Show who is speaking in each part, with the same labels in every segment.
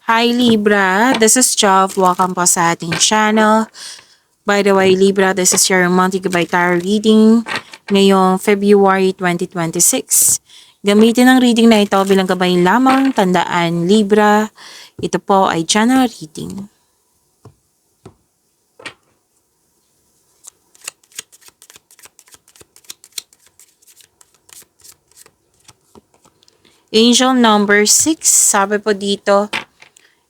Speaker 1: Hi Libra, this is Jov. Welcome po sa ating channel. By the way, Libra, this is your monthly Gabay Tarot reading ngayong February 2026. Gamitin ang reading na ito bilang gabay lamang. Tandaan, Libra, ito po ay general reading. Angel number 6, sabi po dito,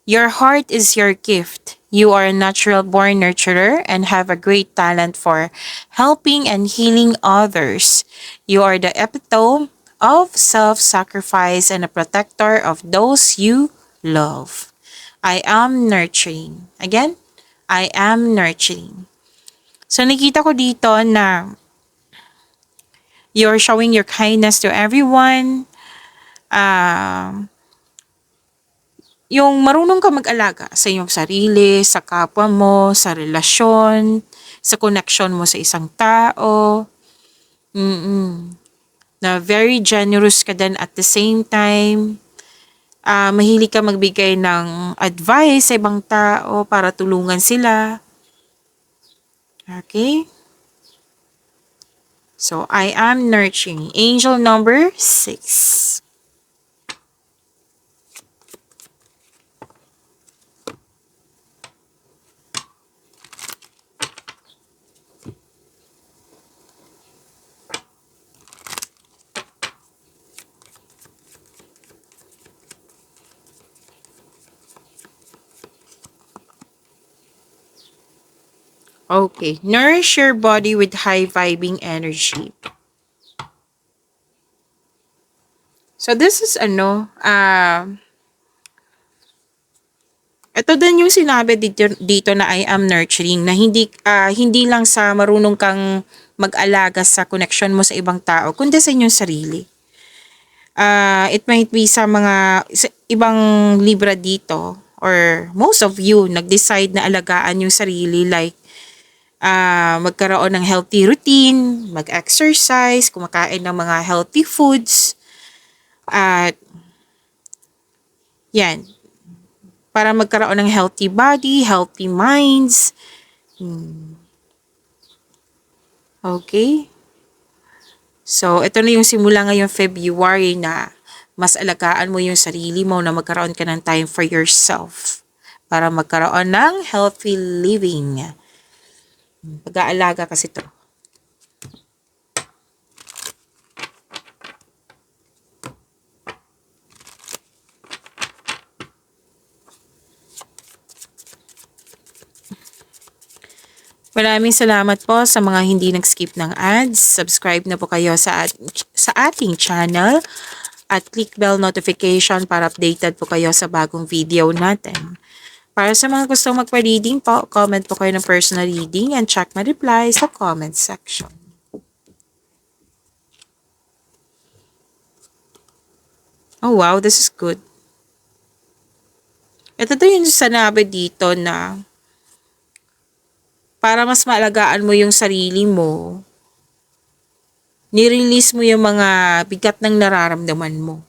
Speaker 1: your heart is your gift. You are a natural born nurturer and have a great talent for helping and healing others. You are the epitome of self-sacrifice and a protector of those you love. I am nurturing. Again, I am nurturing. So nakita ko dito na you're showing your kindness to everyone. Yung marunong ka mag-alaga sa iyong sarili, sa kapwa mo, sa relasyon, sa connection mo sa isang tao. Na very generous ka din at the same time. Mahilig ka magbigay ng advice sa ibang tao para tulungan sila. Okay? So, I am nurturing. Angel number 6. Okay. Nourish your body with high-vibing energy. So, this is ito din yung sinabi dito na I am nurturing, na hindi lang sa marunong kang mag-alaga sa connection mo sa ibang tao, kundi sa inyong sarili. It might be sa ibang Libra dito, or most of you, nag-decide na alagaan yung sarili, like, magkaroon ng healthy routine, mag-exercise, kumakain ng mga healthy foods, at yan, para magkaroon ng healthy body, healthy minds. Okay? So, ito na yung simula ngayong February na mas alagaan mo yung sarili mo, na magkaroon ka ng time for yourself para magkaroon ng healthy living. Pag-aalaga kasi to. Maraming salamat po sa mga hindi nag-skip ng ads. Subscribe na po kayo sa ating channel at click bell notification para updated po kayo sa bagong video natin. Para sa mga gustong magpa-reading po, comment po kayo ng personal reading and check my reply sa comment section. Oh wow, this is good. Ito yung sanabi dito na para mas maalagaan mo yung sarili mo, nirelease mo yung mga bigat ng nararamdaman mo.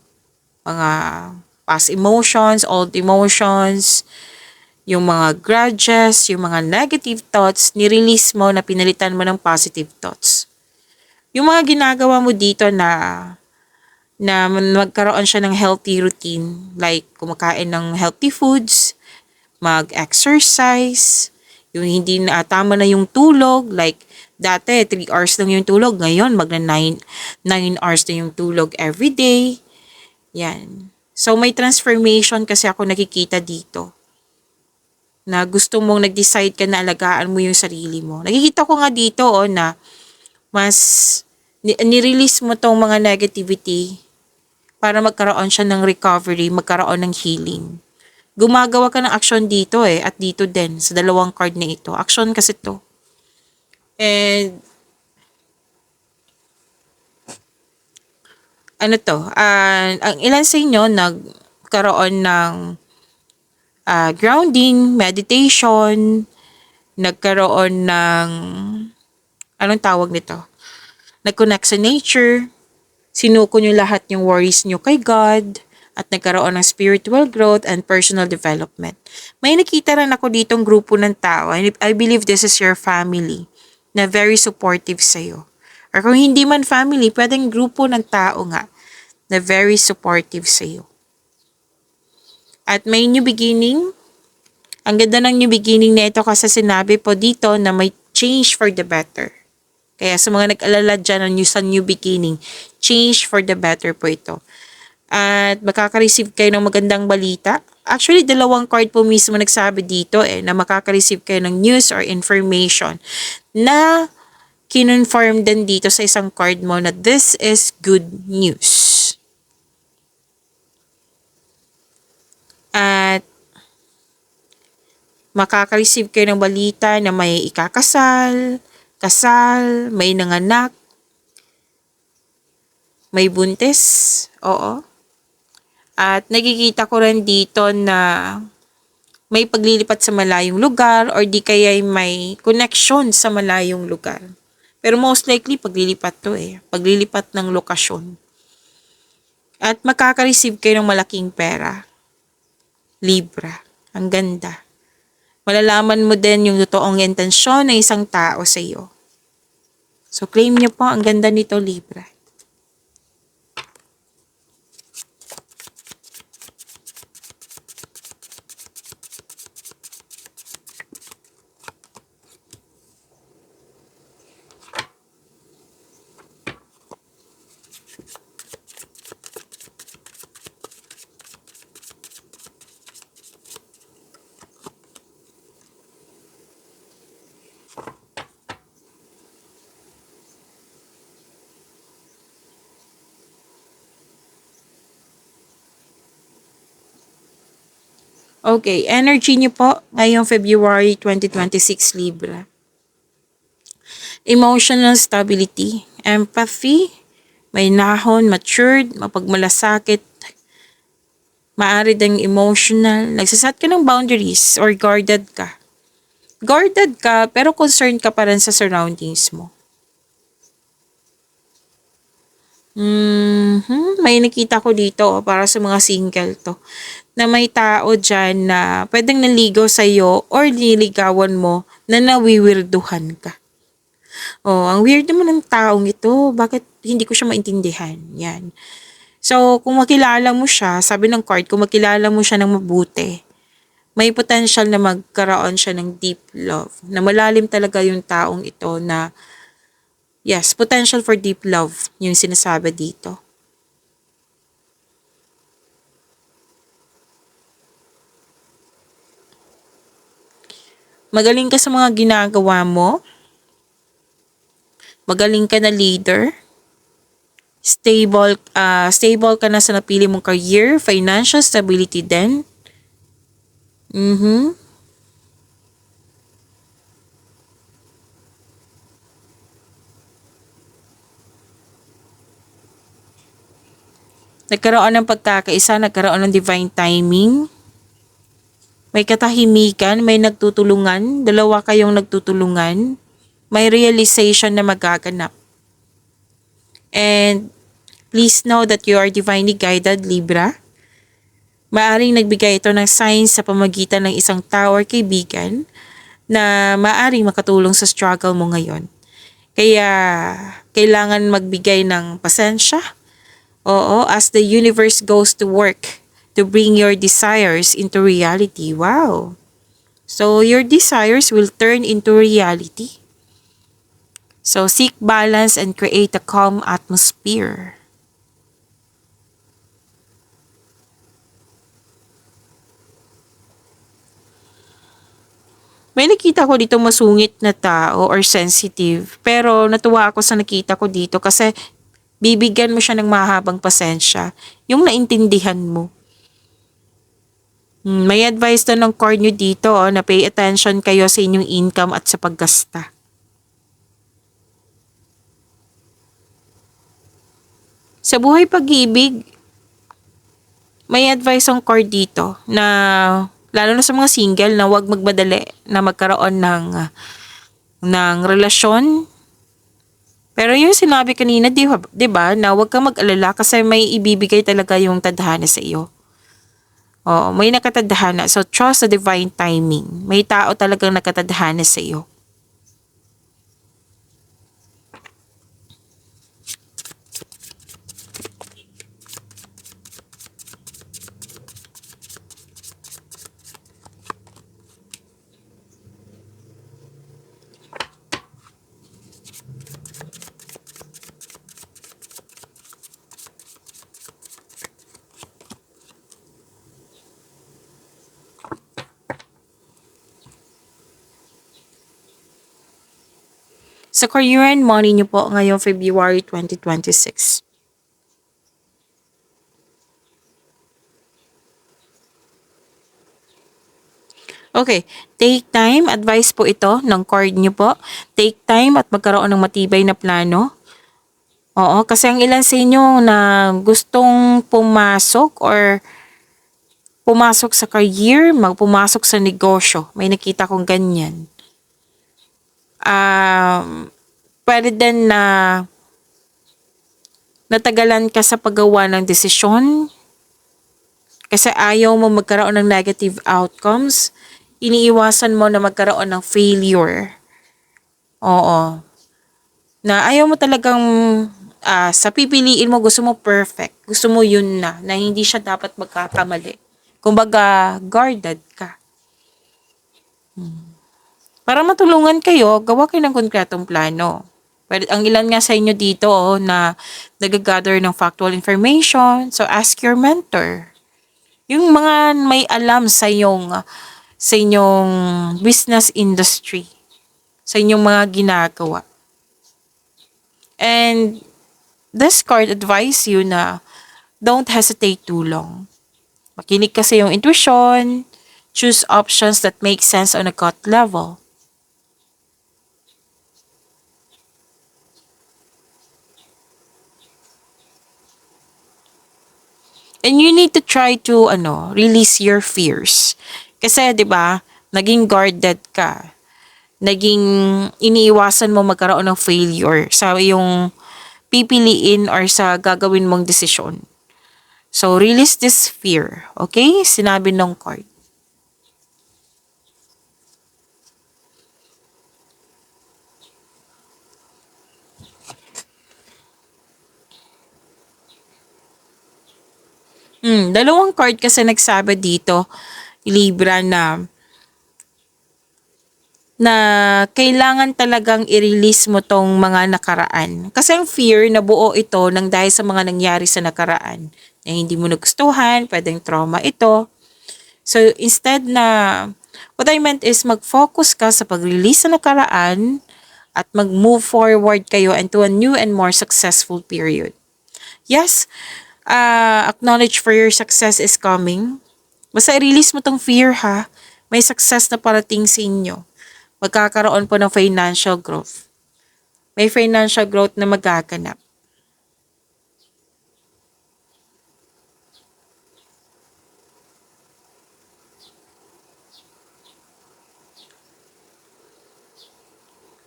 Speaker 1: Mga past emotions, old emotions, yung mga grudges, yung mga negative thoughts, nirelease mo na pinalitan mo ng positive thoughts. Yung mga ginagawa mo dito na magkaroon siya ng healthy routine, like kumakain ng healthy foods, mag-exercise, yung hindi na tama na yung tulog, like dati 3 hours lang yung tulog, ngayon magna 9 hours na yung tulog every day. Yan. So may transformation kasi ako nakikita dito, na gusto mong nag-decide ka na alagaan mo yung sarili mo. Nakikita ko nga dito na mas nirelease mo tong mga negativity para magkaroon siya ng recovery, magkaroon ng healing. Gumagawa ka ng action dito at dito din sa dalawang card na ito. Action kasi to. And ang ilan sa inyo nagkaroon ng grounding, meditation, nagkaroon ng anong tawag nito? Nag-connect sa nature, sinuko nyo lahat yung worries nyo kay God, at nagkaroon ng spiritual growth and personal development. May nakita rin ako ditong grupo ng tao, and I believe this is your family, na very supportive sa'yo. Or kung hindi man family, pwedeng grupo ng tao nga na very supportive sa'yo. At may new beginning. Ang ganda ng new beginning na ito kasi sinabi po dito na may change for the better. Kaya sa mga nag-alala dyan sa new beginning, change for the better po ito. At makaka-receive kayo ng magandang balita. Actually, dalawang card po mismo nagsabi dito na makaka-receive kayo ng news or information na kinonfirm din dito sa isang card mo na this is good news. At makaka-receive kayo ng balita na may ikakasal, kasal, may nanganak, may buntis, oo. At nagkikita ko rin dito na may paglilipat sa malayong lugar or di kaya may connection sa malayong lugar. Pero most likely paglilipat to paglilipat ng lokasyon. At makaka-receive kayo ng malaking pera. Libra. Ang ganda. Malalaman mo din yung totoong intensyon ng isang tao sa iyo. So claim niyo po, ang ganda nito, Libra. Okay, energy niyo po ngayong February 2026, Libra. Emotional stability, empathy, may nahon, matured, mapagmalasakit, maaari ding emotional, nagsasat ka ng boundaries or guarded ka. Guarded ka pero concerned ka pa rin sa surroundings mo. May nakita ko dito para sa mga single to na may tao dyan na pwedeng naligaw sa'yo or niligawan mo na nawiwirduhan ka. Oh, ang weird naman ng taong ito. Bakit hindi ko siya maintindihan? Yan. So, kung makilala mo siya, sabi ng card, kung makilala mo siya ng mabuti, may potential na magkaroon siya ng deep love. Na malalim talaga yung taong ito na, yes, potential for deep love yung sinasabi dito. Magaling ka sa mga ginagawa mo. Magaling ka na leader. Stable ka na sa napili mong career. Financial stability din. Nagkaroon ng pagkakaisa, nagkaroon ng divine timing. May katahimikan, may nagtutulungan, dalawa kayong nagtutulungan, may realization na magaganap. And please know that you are divinely guided, Libra. Maaring nagbigay ito ng signs sa pamagitan ng isang tao or kaibigan na maaring makatulong sa struggle mo ngayon. Kaya kailangan magbigay ng pasensya. Oo, as the universe goes to work to bring your desires into reality. Wow. So, your desires will turn into reality. So, seek balance and create a calm atmosphere. May nakita ko dito masungit na tao or sensitive. Pero natuwa ako sa nakita ko dito kasi bibigyan mo siya ng mahabang pasensya. Yung naintindihan mo. May advice doon ng card nyo dito na pay attention kayo sa inyong income at sa paggasta. Sa buhay pag-ibig, may advice ang card dito na lalo na sa mga single na huwag magmadali na magkaroon ng relasyon. Pero yung sinabi kanina, di ba, na huwag kang mag-alala kasi may ibibigay talaga yung tadhana sa iyo. Oo, may nakatadhana. So, trust the divine timing. May tao talagang nakatadhana sa iyo. Sa career and money niyo po ngayong February 2026. Okay, take time, advice po ito ng card niyo po. Take time at magkaroon ng matibay na plano. Oo, kasi ang ilan sa inyo na gustong pumasok or pumasok sa career, magpumasok sa negosyo. May nakita kong ganyan. Pwede din na natagalan ka sa paggawa ng desisyon kasi ayaw mo magkaroon ng negative outcomes. Iniiwasan mo na magkaroon ng failure. Oo. Na ayaw mo talagang sa pipiliin mo, gusto mo perfect. Gusto mo yun na hindi siya dapat magkakamali. Kumbaga, guarded ka. Para matulungan kayo, gawa kayo ng konkretong plano. Pero ang ilan nga sa inyo dito na nag-gather ng factual information, so ask your mentor. Yung mga may alam sa inyong business industry, sa inyong mga ginagawa. And this card advise you na don't hesitate too long. Makinig kasi yung intuition, choose options that make sense on a gut level. And you need to try to release your fears. Kasi 'di ba, naging guarded ka. Naging iniiwasan mo magkaroon ng failure sa iyong pipiliin or sa gagawin mong desisyon. So release this fear, okay? Sinabi ng card. Dalawang card kasi nagsabi dito, Libra, na kailangan talagang i-release mo tong mga nakaraan. Kasi ang fear na buo ito nang dahil sa mga nangyari sa nakaraan na hindi mo nagustuhan, pwedeng trauma ito. So instead what I meant is mag-focus ka sa pag-release sa nakaraan at mag-move forward kayo into a new and more successful period. Yes, acknowledge for your success is coming. Basta i-release mo tong fear ha. May success na parating sa inyo. Magkakaroon po ng financial growth. May financial growth na magaganap.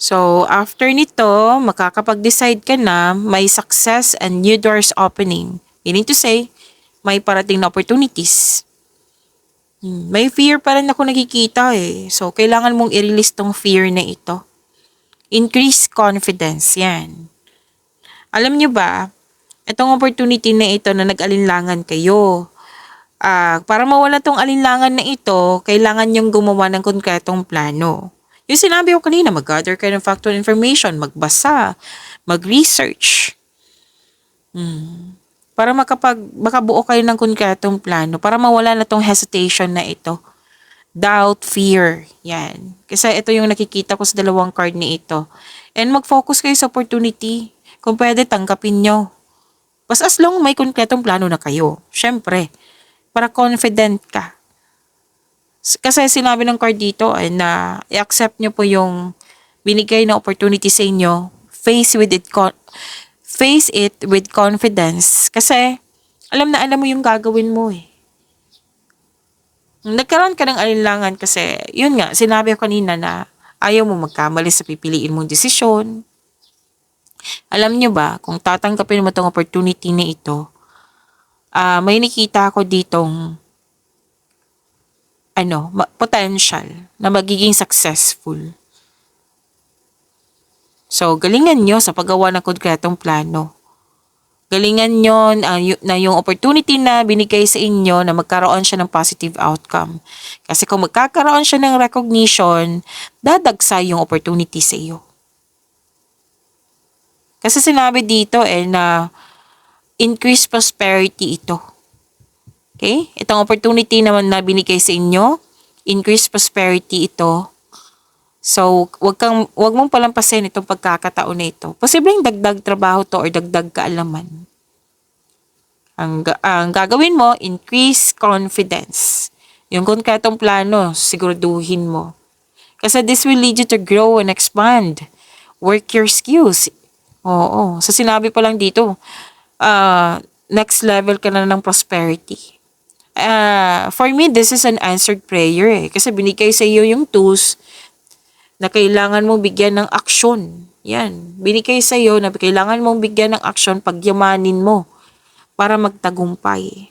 Speaker 1: So, after nito, makakapag-decide ka na may success and new doors opening. Meaning to say, may parating na opportunities. May fear pa rin ako nakikita eh. So, kailangan mong i-release tong fear na ito. Increase confidence, yan. Alam nyo ba, itong opportunity na ito na nag-alinlangan kayo, para mawala tong alinlangan na ito, kailangan nyong gumawa ng konkretong plano. Yung sinabi ko kanina, mag-gather kayo ng factual information, magbasa, mag-research. Para makabuo kayo ng konkretong plano, para mawala na tong hesitation na ito. Doubt, fear, yan. Kasi ito yung nakikita ko sa dalawang card ni ito. And mag-focus kayo sa opportunity. Kung pwede, tanggapin nyo. Basta as long may konkretong plano na kayo. Syempre, para confident ka. Kasi sinabi ng card dito ay na i-accept nyo po yung binigay na opportunity sa inyo. Face it with confidence. Kasi alam na alam mo yung gagawin mo eh. Nagkaroon ka ng alinlangan kasi, yun nga, sinabi ko kanina na ayaw mo magkamali sa pipiliin mong desisyon. Alam nyo ba, kung tatanggapin mo itong opportunity na ito, may nakita ako ditong potential na magiging successful. So, galingan nyo sa paggawa ng konkretong plano. Galingan nyo na yung opportunity na binigay sa inyo na magkaroon siya ng positive outcome. Kasi kung magkakaroon siya ng recognition, dadagsa yung opportunity sa iyo. Kasi sinabi dito na increase prosperity ito. Okay? Itong opportunity naman na binigay sa inyo, increase prosperity ito. So, wag mong palampasin itong pagkakataon na ito. Posibleng dagdag trabaho to or dagdag kaalaman. Ang gagawin mo, increase confidence. Yung konkretong plano, siguraduhin mo. Kasi this will lead you to grow and expand. Work your skills. Oo. So, sinabi pa lang dito, next level ka na ng prosperity. For me, this is an answered prayer Kasi binigay sa iyo yung tools na kailangan mong bigyan ng aksyon. Yan. Binigay sa iyo na kailangan mong bigyan ng aksyon pagyamanin mo para magtagumpay.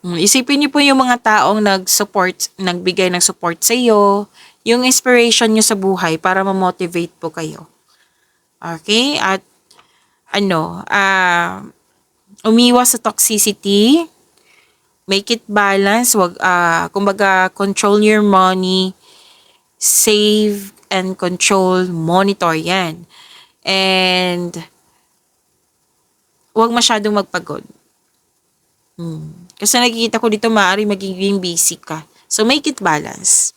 Speaker 1: Isipin niyo po yung mga taong nagbigay ng support sa iyo, yung inspiration niyo sa buhay para ma-motivate po kayo. Okay? At umiwas sa toxicity, make it balance, kumbaga control your money, save and control, monitor yan. And huwag masyadong magpagod. Kasi nakikita ko dito maaari magiging busy ka. So, make it balance.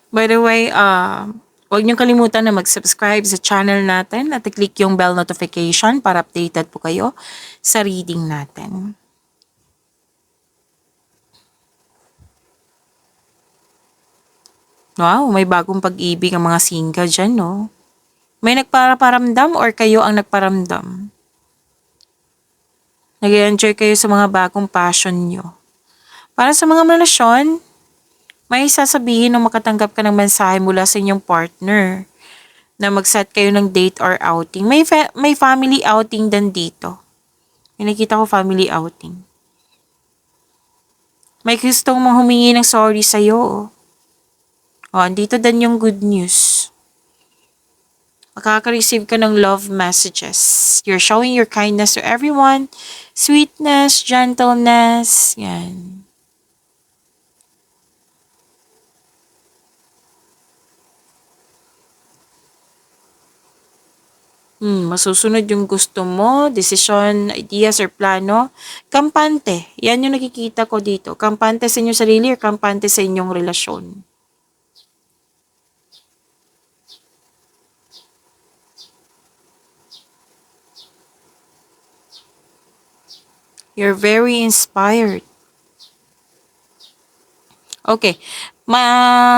Speaker 1: By the way, huwag niyong kalimutan na mag-subscribe sa channel natin at i-click yung bell notification para updated po kayo sa reading natin. Wow, may bagong pag-ibig ang mga single dyan, no? May nagpaparamdam or kayo ang nagparamdam? Nag-enjoy kayo sa mga bagong passion nyo. Para sa mga relasyon, may sasabihin nung makatanggap ka ng mensahe mula sa inyong partner na mag-set kayo ng date or outing. May family outing din dito. May nakita ko family outing. May gustong mong humingi ng sorry sa'yo. Andito din yung good news. Makaka-receive ka ng love messages. You're showing your kindness to everyone. Sweetness, gentleness. Yan. Masusunod yung gusto mo, desisyon, ideas, or plano. Kampante. Yan yung nakikita ko dito. Kampante sa inyong sarili or kampante sa inyong relasyon. You're very inspired. Okay.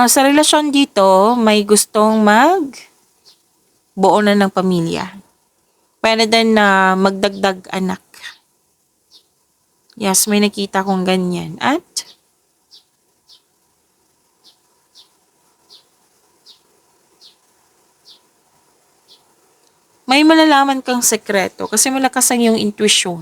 Speaker 1: Sa relasyon dito, may gustong buo na ng pamilya. Pwede din na magdagdag anak. Yes, may nakita kong ganyan. At may malalaman kang sekreto kasi malakas ang iyong intuition.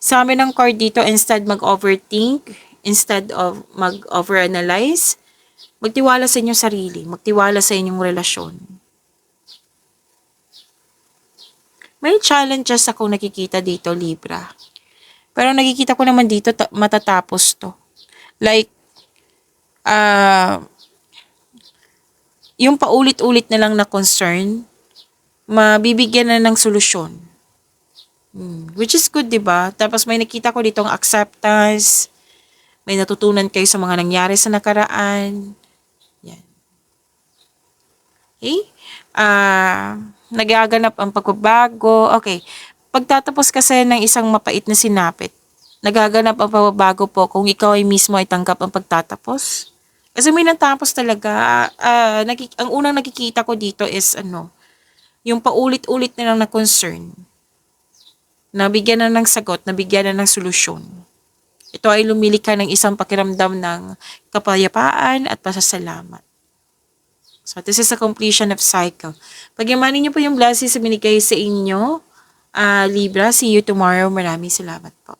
Speaker 1: Sa amin ng card dito, instead mag-overthink, instead of mag-overanalyze, magtiwala sa inyong sarili, magtiwala sa inyong relasyon. May challenges akong nakikita dito, Libra. Pero nakikita ko naman dito, matatapos to. Like, yung paulit-ulit na lang na concern, mabibigyan na ng solusyon. Which is good, di ba? Tapos may nakita ko ditong acceptance, may natutunan kayo sa mga nangyari sa nakaraan. Yan. Okay? Nagaganap ang pagbabago. Okay. Pagtatapos kasi ng isang mapait na sinapit, nagaganap ang pagbabago po kung ikaw ay mismo ay tanggap ang pagtatapos. Kasi may natapos talaga. Ang unang nakikita ko dito is yung paulit-ulit na lang na concern. Nabigyan na ng sagot, nabigyan na ng solusyon. Ito ay lumilika ng isang pakiramdam ng kapayapaan at pasasalamat. So, this is a completion of cycle. Pagyamanin niyo po yung blessings na binigay sa inyo. Libra, see you tomorrow. Maraming salamat po.